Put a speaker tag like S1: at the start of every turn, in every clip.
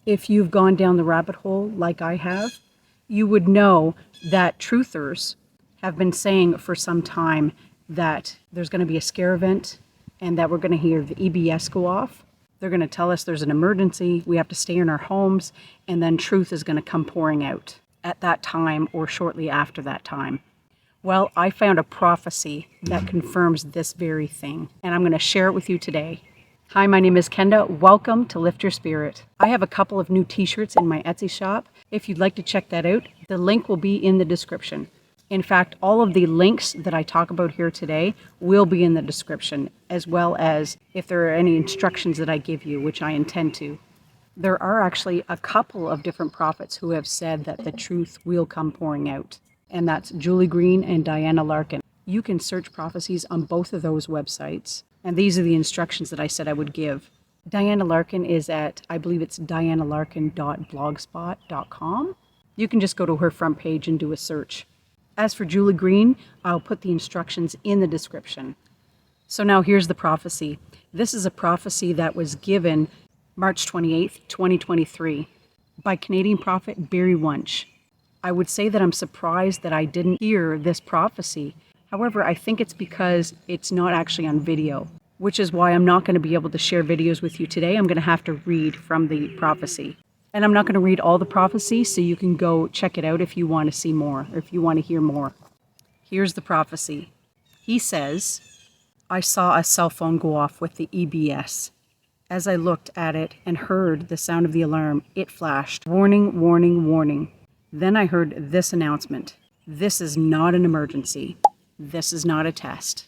S1: If you've gone down the rabbit hole like I have, you would know that truthers have been saying for some time that there's going to be a scare event and that we're going to hear the EBS go off. They're going to tell us there's an emergency, we have to stay in our homes, and then truth is going to come pouring out at that time or shortly after that time. Well, I found a prophecy that confirms this very thing, and I'm going to share it with you today. Hi, my name is Kenda. Welcome to Lift Your Spirit. I have a couple of new t-shirts in my Etsy shop. If you'd like to check that out, the link will be in the description. In fact, all of the links that I talk about here today will be in the description, as well as if there are any instructions that I give you, which I intend to. There are actually a couple of different prophets who have said that the truth will come pouring out, and that's Julie Green and Diana Larkin. You can search prophecies on both of those websites, and these are the instructions that I said I would give. Diana Larkin is at, I believe it's dianalarkin.blogspot.com. You can just go to her front page and do a search. As for Julie Green, I'll put the instructions in the description. So now here's the prophecy. This is a prophecy that was given March 28th, 2023 by Canadian Prophet Barry Wunsch. I would say that I'm surprised that I didn't hear this prophecy. However, I think it's because it's not actually on video, which is why I'm not going to be able to share videos with you today. I'm going to have to read from the prophecy. And I'm not going to read all the prophecy, so you can go check it out if you want to see more, or if you want to hear more. Here's the prophecy. He says, I saw a cell phone go off with the EBS. As I looked at it and heard the sound of the alarm, it flashed, warning, warning, warning. Then I heard this announcement. This is not an emergency. This is not a test.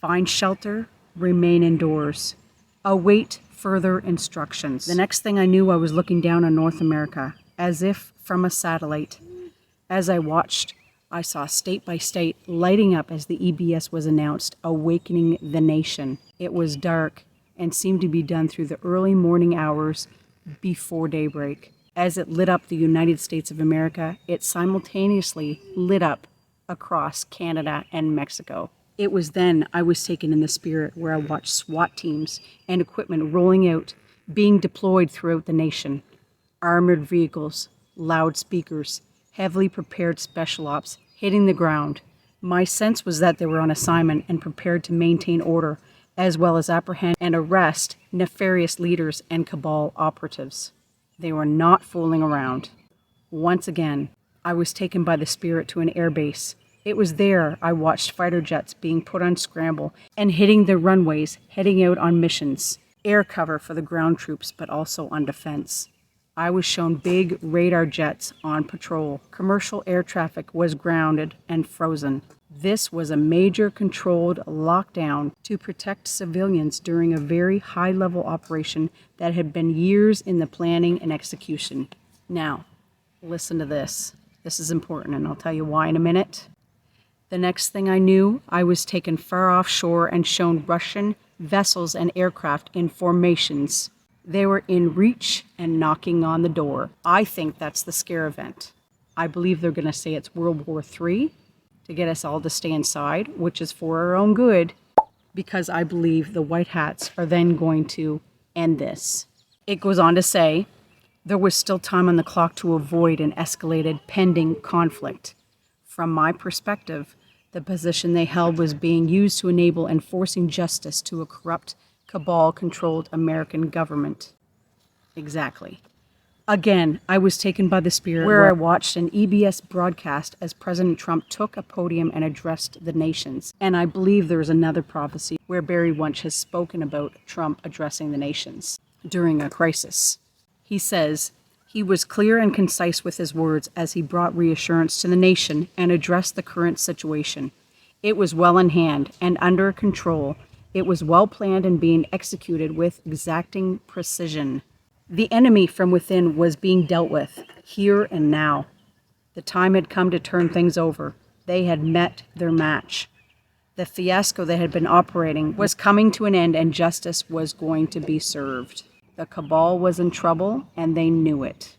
S1: Find shelter, remain indoors. Await further instructions. The next thing I knew, I was looking down on North America, as if from a satellite. As I watched, I saw state by state lighting up as the EBS was announced, awakening the nation. It was dark and seemed to be done through the early morning hours before daybreak. As it lit up the United States of America, it simultaneously lit up across Canada and Mexico. It was then I was taken in the spirit, where I watched SWAT teams and equipment rolling out, being deployed throughout the nation. Armored vehicles, loudspeakers, heavily prepared special ops hitting the ground. My sense was that they were on assignment and prepared to maintain order, as well as apprehend and arrest nefarious leaders and cabal operatives. They were not fooling around. Once again, I was taken by the spirit to an airbase. It was there I watched fighter jets being put on scramble and hitting the runways, heading out on missions. Air cover for the ground troops, but also on defense. I was shown big radar jets on patrol. Commercial air traffic was grounded and frozen. This was a major controlled lockdown to protect civilians during a very high-level operation that had been years in the planning and execution. Now, listen to this. This is important, and I'll tell you why in a minute. The next thing I knew, I was taken far offshore and shown Russian vessels and aircraft in formations. They were in reach and knocking on the door. I think that's the scare event. I believe they're going to say it's World War III to get us all to stay inside, which is for our own good, because I believe the white hats are then going to end this. It goes on to say, there was still time on the clock to avoid an escalated pending conflict. From my perspective, the position they held was being used to enable enforcing justice to a corrupt, cabal-controlled American government. Exactly. Again, I was taken by the spirit, where I watched an EBS broadcast as President Trump took a podium and addressed the nations. And I believe there is another prophecy where Barry Wunsch has spoken about Trump addressing the nations during a crisis. He says, he was clear and concise with his words as he brought reassurance to the nation and addressed the current situation. It was well in hand and under control. It was well planned and being executed with exacting precision. The enemy from within was being dealt with, here and now. The time had come to turn things over. They had met their match. The fiasco that had been operating was coming to an end, and justice was going to be served. The cabal was in trouble, and they knew it.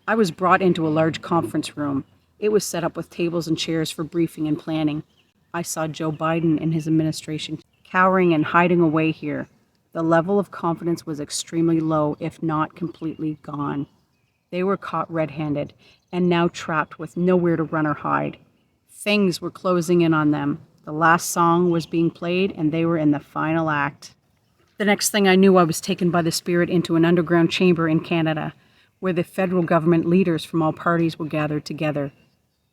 S1: I was brought into a large conference room. It was set up with tables and chairs for briefing and planning. I saw Joe Biden and his administration cowering and hiding away here. The level of confidence was extremely low, if not completely gone. They were caught red-handed and now trapped with nowhere to run or hide. Things were closing in on them. The last song was being played and they were in the final act. The next thing I knew, I was taken by the Spirit into an underground chamber in Canada, where the federal government leaders from all parties were gathered together.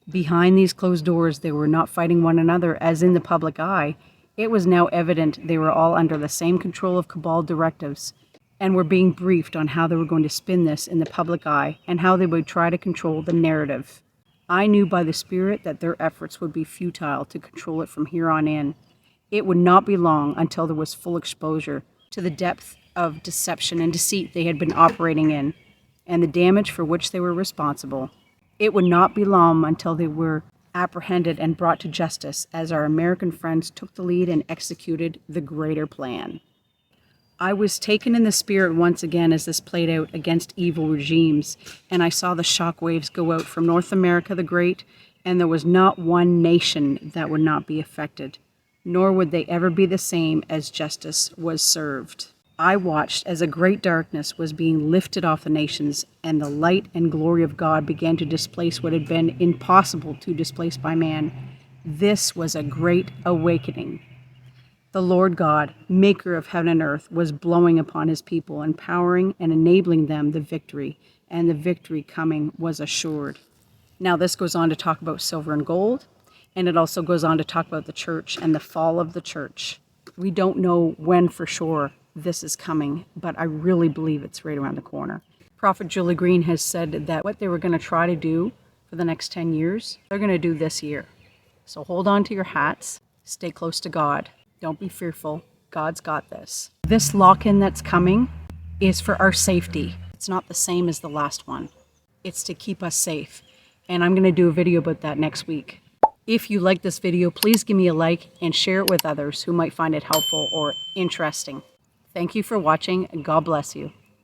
S1: Behind these closed doors, they were not fighting one another as in the public eye. It was now evident they were all under the same control of cabal directives, and were being briefed on how they were going to spin this in the public eye and how they would try to control the narrative. I knew by the Spirit that their efforts would be futile to control it from here on in. It would not be long until there was full exposure to the depth of deception and deceit they had been operating in, and the damage for which they were responsible. It would not be long until they were apprehended and brought to justice as our American friends took the lead and executed the greater plan. I was taken in the Spirit once again as this played out against evil regimes, and I saw the shock waves go out from North America the Great, and there was not one nation that would not be affected, nor would they ever be the same as justice was served. I watched as a great darkness was being lifted off the nations, and the light and glory of God began to displace what had been impossible to displace by man. This was a great awakening. The Lord God, maker of heaven and earth, was blowing upon his people, empowering and enabling them the victory, and the victory coming was assured. Now this goes on to talk about silver and gold, and it also goes on to talk about the church and the fall of the church. We don't know when for sure this is coming, but I really believe it's right around the corner. Prophet Julie Green has said that what they were going to try to do for the next 10 years, they're going to do this year. So hold on to your hats, stay close to God. Don't be fearful. God's got this. This lock-in that's coming is for our safety. It's not the same as the last one. It's to keep us safe. And I'm going to do a video about that next week. If you like this video, please give me a like and share it with others who might find it helpful or interesting. Thank you for watching. God bless you.